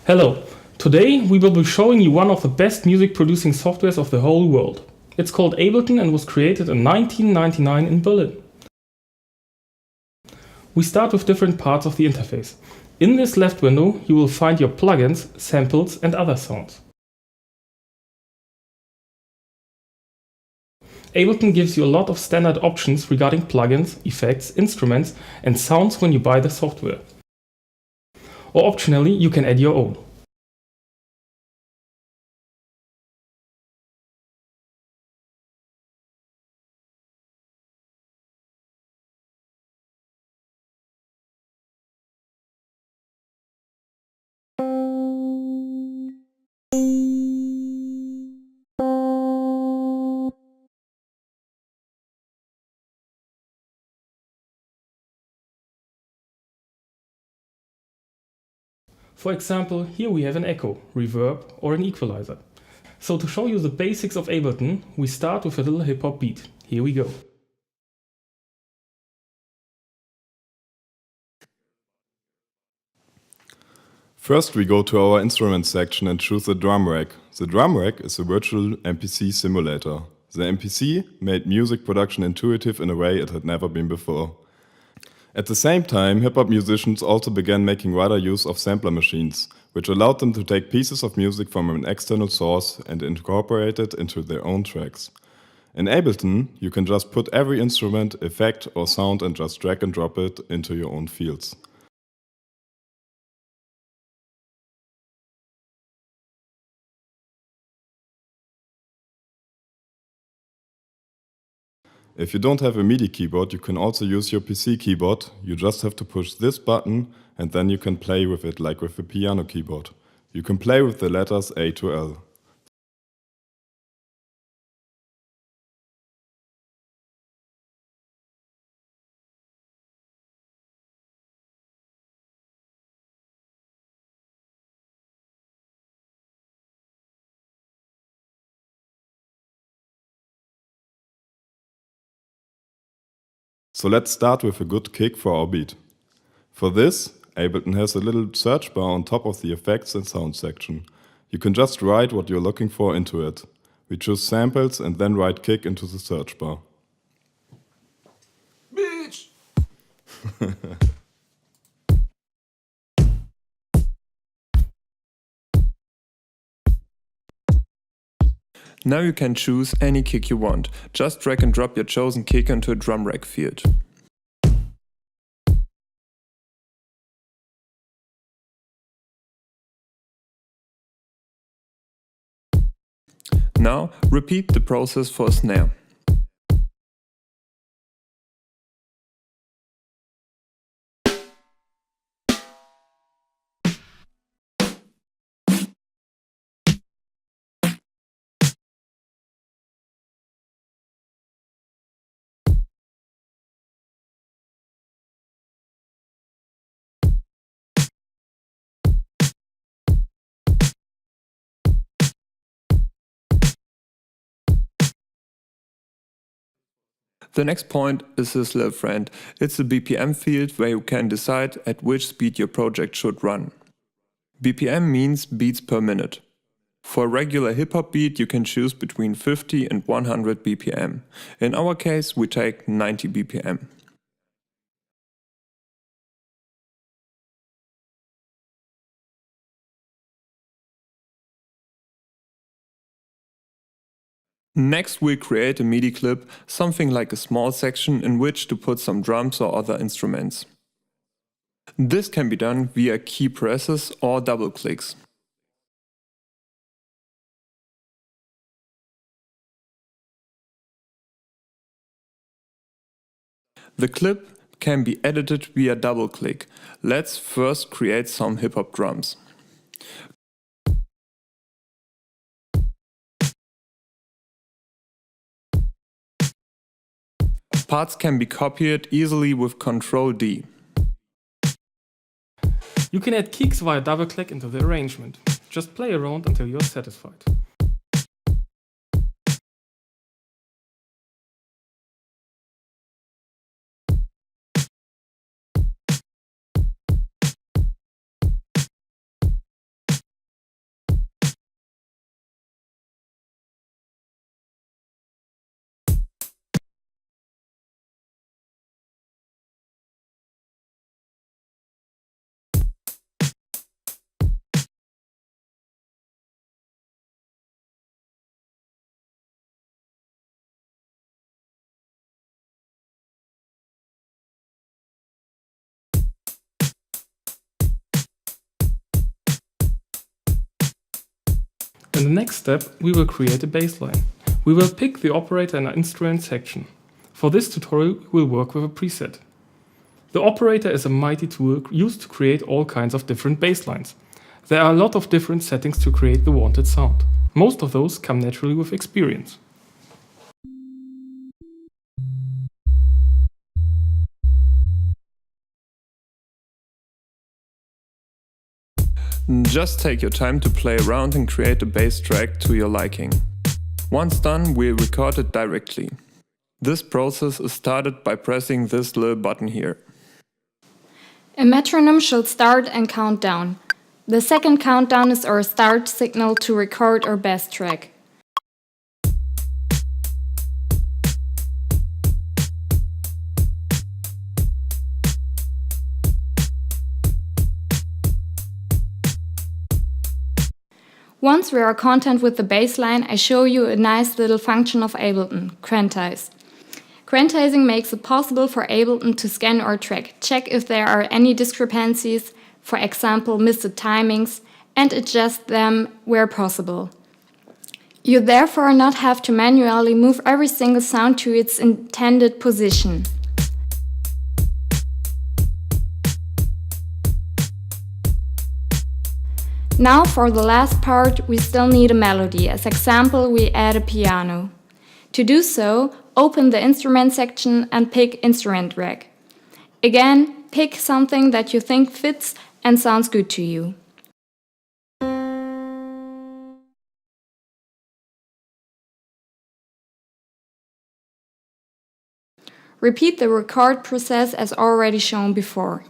Hello, today we will be showing you one of the best music producing softwares of the whole world. It's called Ableton and was created in 1999 in Berlin. We start with different parts of the interface. In this left window you will find your plugins, samples and other sounds. Ableton gives you a lot of standard options regarding plugins, effects, instruments and sounds when you buy the software. Or optionally, you can add your own. For example, here we have an echo, reverb or an equalizer. So to show you the basics of Ableton, we start with a little hip-hop beat. Here we go. First we go to our instruments section and choose the drum rack. The drum rack is a virtual MPC simulator. The MPC made music production intuitive in a way it had never been before. At the same time, hip-hop musicians also began making wider use of sampler machines, which allowed them to take pieces of music from an external source and incorporate it into their own tracks. In Ableton, you can just put every instrument, effect or sound and just drag and drop it into your own fields. If you don't have a MIDI keyboard, you can also use your PC keyboard. You just have to push this button and then you can play with it like with a piano keyboard. You can play with the letters A to L. So let's start with a good kick for our beat. For this, Ableton has a little search bar on top of the effects and sound section. You can just write what you're looking for into it. We choose samples and then write kick into the search bar. Bitch! Now you can choose any kick you want. Just drag and drop your chosen kick into a drum rack field. Now repeat the process for a snare. The next point is this little friend. It's the BPM field where you can decide at which speed your project should run. BPM means beats per minute. For a regular hip-hop beat you can choose between 50 and 100 BPM. In our case we take 90 BPM. Next we'll create a MIDI clip, something like a small section in which to put some drums or other instruments. This can be done via key presses or double clicks. The clip can be edited via double click. Let's first create some hip-hop drums. Parts can be copied easily with Ctrl-D. You can add kicks via double click into the arrangement. Just play around until you're satisfied. In the next step, we will create a bassline. We will pick the operator and instrument section. For this tutorial, we will work with a preset. The operator is a mighty tool used to create all kinds of different basslines. There are a lot of different settings to create the wanted sound. Most of those come naturally with experience. Just take your time to play around and create a bass track to your liking. Once done, we'll record it directly. This process is started by pressing this little button here. A metronome should start and count down. The second countdown is our start signal to record our bass track. Once we are content with the bassline, I show you a nice little function of Ableton, quantize. Quantizing makes it possible for Ableton to scan our track, check if there are any discrepancies, for example missed timings, and adjust them where possible. You therefore not have to manually move every single sound to its intended position. Now for the last part, we still need a melody. As example, we add a piano. To do so, open the instrument section and pick Instrument Rack. Again, pick something that you think fits and sounds good to you. Repeat the record process as already shown before.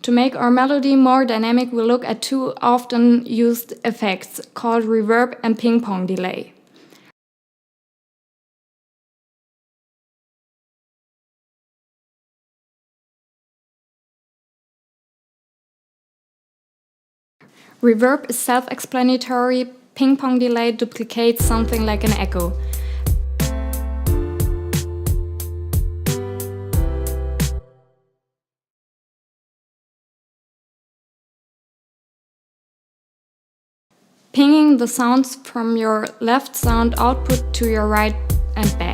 To make our melody more dynamic, we look at two often used effects called reverb and ping-pong delay. Reverb is self-explanatory, ping-pong delay duplicates something like an echo. Pinging the sounds from your left sound output to your right and back.